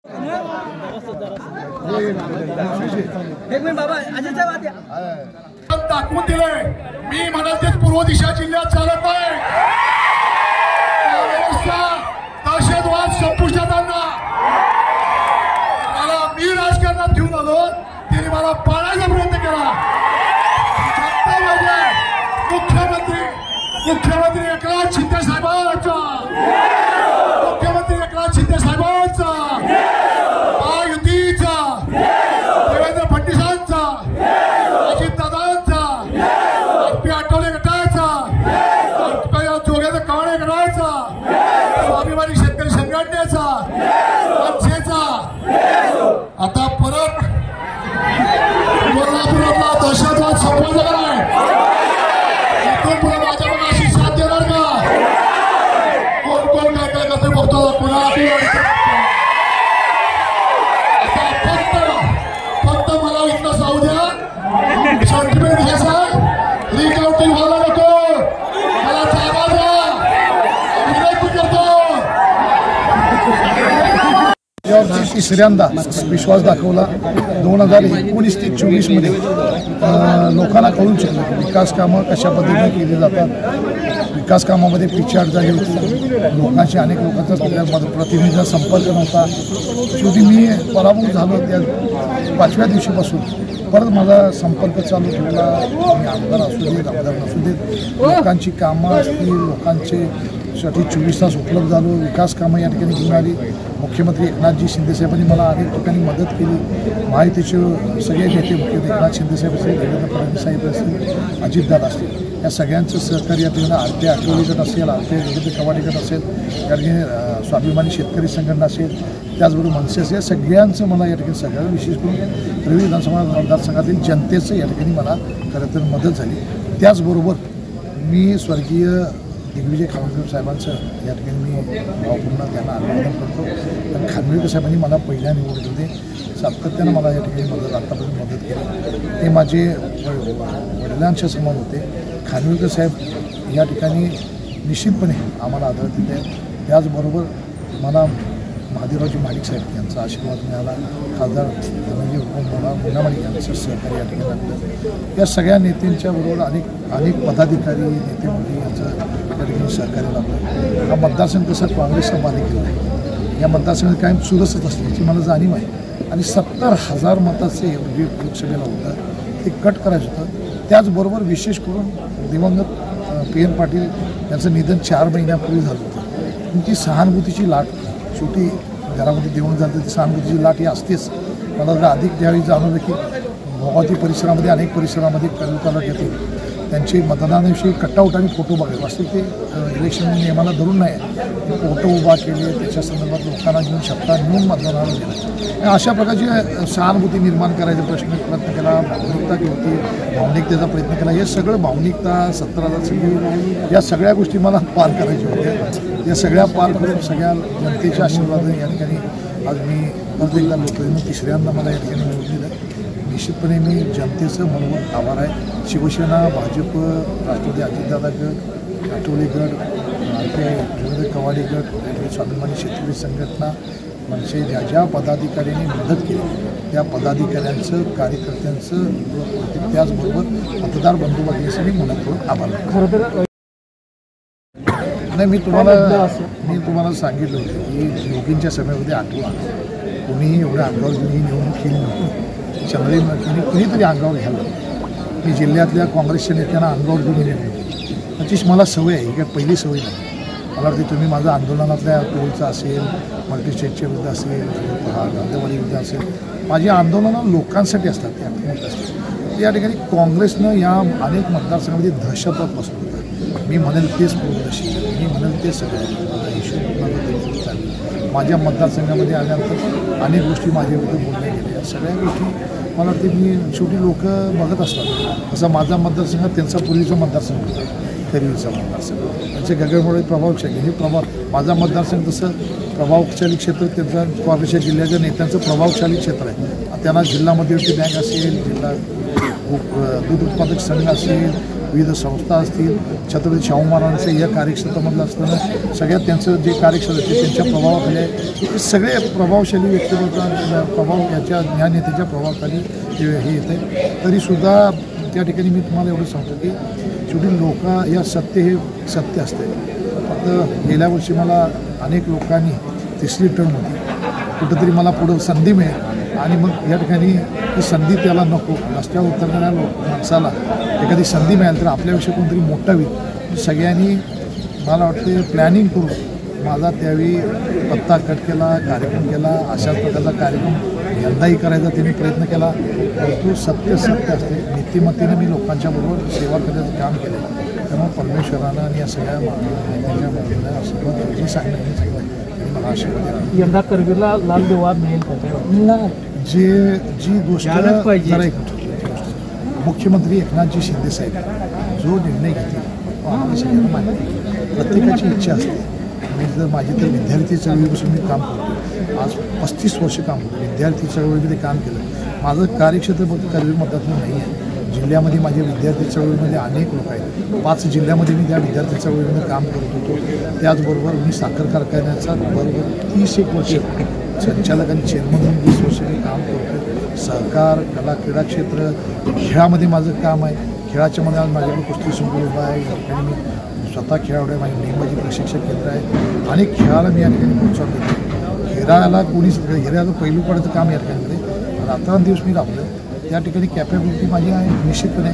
एक मिनिट बाबा अजयच्या वाट्या दाखवून दिलंय मी म्हणाल ते पूर्व दिशा जिल्ह्यात चालत नाही दहशतवाद संपुष्टात आणला मला मी राजकारणात घेऊन आलो तिने मला पाळायचा प्रयत्न केला मुख्यमंत्री एकनाथ शिंदे साहेबांचा महायुतीचा देवेंद्र फडणवीसांचा अजितदादांचा आरपी आठवले गटाचा जोग्याचा कवाडे गटाचा स्वाभिमानी शेतकरी संघटनेचा मनसेचा आता परत कोल्हापुरातला दहशतवाद संपवला आहे इथून पुढे माझ्या मग अशी साथ देणार का कोण कोण काय काय करते बघतो पुन्हा फक्त मला इथं जाऊ द्या सर्टिफिकेट घ्यायचा रिकाउंटिंग व्हायला नको मला जागा द्या विनंती करतो तिसऱ्यांदा विश्वास दाखवला 2019 ते 2024 मध्ये लोकांना कळून चुकलं विकास कामं कशा पद्धतीने केली जातात विकास कामामध्ये पिछाड झाली होती लोकांशी अनेक लोकांचा प्रतिनिधीचा संपर्क नव्हता शेवटी मी पराभूत झालो त्या 5व्या दिवशीपासून परत माझा संपर्क चालू ठेवला मी आमदार असू देत आमदार नसू देत लोकांची कामं असतील लोकांचे साठी 24 तास उपलब्ध झालो विकास कामं या ठिकाणी घेऊन आली मुख्यमंत्री एकनाथजी शिंदेसाहेबांनी मला अनेक ठिकाणी मदत केली महायुतीचे सगळे नेते मुख्यमंत्री एकनाथ शिंदेसाहेब असतील देवेंद्र फडणवीस साहेब असतील अजितदादा असतील या सगळ्यांचं सहकार्य या ठिकाणी आरपी आठवले गट असेल आरपी देवेंद्र कवाडे गट असेल या ठिकाणी स्वाभिमानी शेतकरी संघटना असेल त्याचबरोबर मनसे असेल सगळ्यांचं मला या ठिकाणी सगळ्यांना विशेष करून रवी विधानसभा मतदारसंघातील जनतेचं या ठिकाणी मला खरं तर मदत झाली त्याचबरोबर मी स्वर्गीय दिग्विजय खानविलकर साहेबांचं या ठिकाणी मी भावपूर्ण त्यांना अभिवादन करतो कारण खानविलकर साहेबांनी मला पहिल्या निवडणुकीमध्ये सातत्यानं मला या ठिकाणी आत्तापर्यंत मदत केली ते माझे वडिलांच्या समान होते खानविलकर साहेब या ठिकाणी निश्चितपणे आम्हाला आदळत येते त्याचबरोबर मला महादेवरावजी माडिक साहेब यांचा आशीर्वाद मिळाला खासदार धनंजय मुन्ना माडिक यांचं सहकार्य या ठिकाणी लागलं या सगळ्या नेत्यांच्या बरोबर अनेक पदाधिकारी नेते मंडळी यांचं या ठिकाणी सहकार्य लागलं हा मतदारसंघ तसा काँग्रेसचा बालेकिल्ला आहे या मतदारसंघात कायम चुरसच असल्याची मला जाणीव आहे आणि 70,000 मताचे लोकसभेला होतं ते कट करायचं होतं त्याचबरोबर विशेष करून दिवंगत PN पाटील यांचं निधन 4 महिन्यापूर्वी झालं होतं ती सहानुभूतीची लाट शेवटी घरामध्ये देऊन झालं ती सहानुभूतीची लाट ही असतेच मला जर अधिक त्यावेळी जाणवलं की भोगावती परिसरामध्ये अनेक परिसरामध्ये तालुक्यात येतील त्यांचे मतदानाविषयी कटआउट आणि फोटो बघावे वास्तविक ते इलेक्शन नियमाला धरून नाही फोटो उभा केले त्याच्या संदर्भात लोकांना घेऊन शब्दात नेऊन मतदानाला गेलं अशा प्रकारची सहानुभूती निर्माण करायचा प्रयत्न केला भावनिकता होती भावनिकतेचा प्रयत्न केला हे सगळं भावनिकता 17,000 सगळी या सगळ्या गोष्टी मला पार करायच्या होत्या या सगळ्या पार करून सगळ्या जनतेच्या आशीर्वादाने या ठिकाणी आज मी परत एकदा लोकप्रतिनिधी तिसऱ्यांदा मला या ठिकाणी निवडून दिलं निश्चितपणे मी जनतेचं मनोमन आभार आहे शिवसेना भाजप राष्ट्रवादी अजितदादा गट आठवले गट देवेंद्र कवाडे गट स्वाभिमानी शेतकरी संघटना मनसे ज्या ज्या पदाधिकाऱ्यांनी मदत केली त्या पदाधिकाऱ्यांचं कार्यकर्त्यांचं त्याचबरोबर मतदार बंधुबांधवांचं मी मनपूर्वक आभार मानतो नाही मी तुम्हाला सांगितलं होतं की योगींच्या सभेमध्ये आठवा कोणीही एवढ्या अंगावर घेऊन निवडणूक केली नव्हती चंद्री कुणीतरी अंगावर घ्यायला मी जिल्ह्यातल्या काँग्रेसच्या नेत्यांना अंगावर घेऊन नेली त्याची मला सवय आहे ही काय पहिली सवय नाही मला वाटते तुम्ही माझं आंदोलनातल्या टोलचं असेल मल्टीस्टेटच्या विरुद्ध असेल गांधीवाडी विरुद्ध असेल माझी आंदोलनं लोकांसाठी असतात ते आक्रमक असतात या ठिकाणी काँग्रेसनं या अनेक मतदारसंघामध्ये दहशतवाद बसवलं होतं मी म्हणेल तेच पूर्णशी मी म्हणेल तेच सगळं माझा इश्यू चालू माझ्या मतदारसंघामध्ये आल्यानंतर अनेक गोष्टी माझ्याविरुद्ध बोलल्या गेल्या सगळ्या गोष्टी मला वाटते मी शेवटी लोक बघत असतात तसा माझा मतदारसंघ त्यांचा पूर्वीचा मतदारसंघ होता खरीचा मतदारसंघ त्यांचे गगनमुळे प्रभावशाली हे माझा मतदारसंघ तसं प्रभावशाली क्षेत्र त्यांचा काँग्रेसच्या जिल्ह्याच्या नेत्यांचं प्रभावशाली क्षेत्र आहे त्यांना जिल्हा मध्यवर्ती बँक असेल जिल्हा दूध उत्पादक संघ असेल विविध संस्था असतील, छत्रपती शाहू महाराजांचं या कार्यक्षेत्रामधलं असताना सगळ्यात त्यांचं जे कार्यक्षेत्र आहे त्यांच्या प्रभावाखाली आहे. हे सगळे प्रभावशाली व्यक्तिमत्व प्रभाव याच्या या नेत्याच्या प्रभावाखाली हे येते. तरीसुद्धा त्या ठिकाणी मी तुम्हाला एवढं सांगतो की शेवटी लोक या सत्य हे सत्य असते. फक्त गेल्या वर्षी मला अनेक लोकांनी तिसरी टर्म होती, कुठंतरी मला पुढं संधी मिळेल आणि मग या ठिकाणी ही संधी त्याला नको. रस्त्यावर उतरणाऱ्या माणसाला एखादी संधी मिळाली तर आपल्याविषयी कोणतरी मोठा होईल. सगळ्यांनी मला वाटते प्लॅनिंग करून माझा त्यावेळी पत्ता कट केला, कार्यक्रम केला. अशाच प्रकारचा कार्यक्रम यंदाही करायचा त्यांनी प्रयत्न केला. परंतु सत्य सत्य असते. नीतिमत्तेने मी लोकांच्या बरोबर सेवा करण्याचं काम केलं. त्यामुळे परमेश्वरानं आणि या सगळ्या नेत्यांच्या आशीर्वाद मी सांगितलं मला आशीर्वाद यंदा करवीरला लाल दिवा मिळेल का? जी गोष्ट जरा एक मुख्यमंत्री एकनाथजी शिंदे साहेब जो निर्णय घेतील तो आम्हाला सगळ्यांना मान्य. प्रत्येकाची इच्छा असते. मी जर माझी तर विद्यार्थी चळवळीपासून मी काम करतो. आज 35 वर्ष काम करतो. विद्यार्थी चळवळीमध्ये काम केलं. माझं कार्यक्षेत्र फक्त करवीर मतदारसंघ नाही आहे. जिल्ह्यामध्ये माझ्या विद्यार्थी चळवळीमध्ये अनेक लोक आहेत. 5 जिल्ह्यामध्ये मी त्या विद्यार्थी चळवळीमध्ये काम करत होतो. त्याचबरोबर मी साखर कारखान्याचा बरोबर 31 वर्ष संचालक आणि चेअरमन म्हणून 20 वर्ष मी काम करतो. सहकार, कला, क्रीडा क्षेत्र, खेळामध्ये माझं काम आहे. खेळाच्या मध्ये आज माझ्याकडे कुस्ती संकुल उभा आहे. या ठिकाणी मी स्वतः खेळाडू आहे. माझी नेमबाजी प्रशिक्षण केंद्र आहे. अनेक खेळाला मी या ठिकाणी प्रोत्साहन देतो. हिराला कोणीच हिऱ्याचं पैलू पडायचं काम या ठिकाणी करते. रात्रंदिवस मी राबलो. त्या ठिकाणी कॅपॅबिलिटी माझी आहे निश्चितपणे.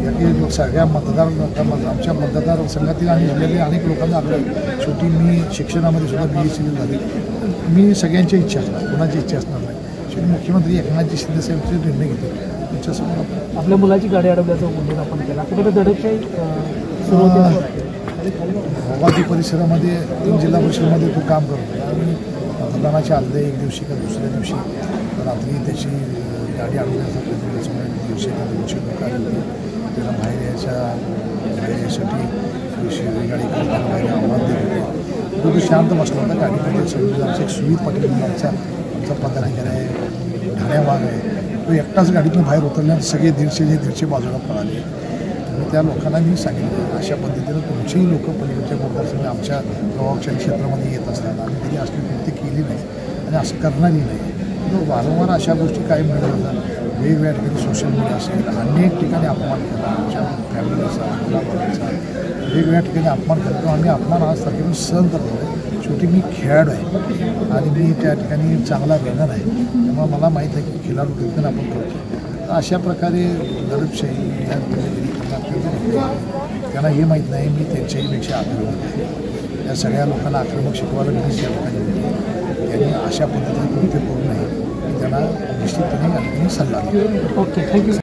या ठिकाणी सगळ्या आमच्या मतदारसंघातील आणि जिल्ह्यातील अनेक लोकांना आग्रह. शेवटी मी शिक्षणामध्ये सुद्धा BSc झाले. मी सगळ्यांची इच्छा असणार, कोणाची इच्छा असणार नाही. शेवटी मुख्यमंत्री एकनाथजी शिंदे साहेबचे निर्णय घेतो त्यांच्यासमोर आपल्या मुलाची गाडी अडवल्याचा उल्लेख आपण केला. कुठे दडपशाही भोगाती परिसरामध्ये 3 जिल्हा परिषदेमध्ये तो काम करतो. आणि मतदानाच्या आदल्या एक दिवशी का दुसऱ्या दिवशी रात्री त्याची गाडी अडवण्याचा प्रयत्न त्याच्यामुळे 150-200 लोक आले होते. त्याला बाहेर यायसाठी गाडी करताना बाहेर आव्हान दिलं होतं. तो शांत बसला होता गाडीमध्ये. सगळं आमचं एक सुमित पाटील म्हणून आमचा पदाधिकारी आहे, ठाण्याभाग आहे. तो एकटाच गाडीतून बाहेर उतरल्यानंतर सगळे 150 बाजूला पळाले. आणि त्या लोकांना मी सांगितलं अशा पद्धतीनं तुमचीही लोक पलीकडच्या मतदारसंघ आमच्या प्रभावशाली क्षेत्रामध्ये येत असताना आम्ही कधी असली कृती केली नाही आणि असं करणारही नाही. तर वारंवार अशा गोष्टी कायम मिळवतात. वेगवेगळ्या ठिकाणी सोशल मीडिया असेल, अनेक ठिकाणी अपमान केला. आमच्या फॅमिलीचा, मुलाबाळाचा वेगवेगळ्या ठिकाणी अपमान करतो. आम्ही अपमान आज तारखेला सहन करतो आहे. शेवटी मी खेळाडू आहे आणि मी त्या ठिकाणी चांगला रनर आहे. त्यामुळे मला माहीत आहे की खेळाडू कृतीनं आपण करतो. अशा प्रकारे दडपशाही या त्यांना हे माहीत नाही मी त्यांच्याहीपेक्षा आक्रमक आहे. या सगळ्या लोकांना आक्रमक शिकवायला मीच या लोकांनी होते. त्यांनी अशा पद्धतीने कृत्य करू नये त्यांना निश्चितपणे या ठिकाणी सल्ला. Okay, thank you.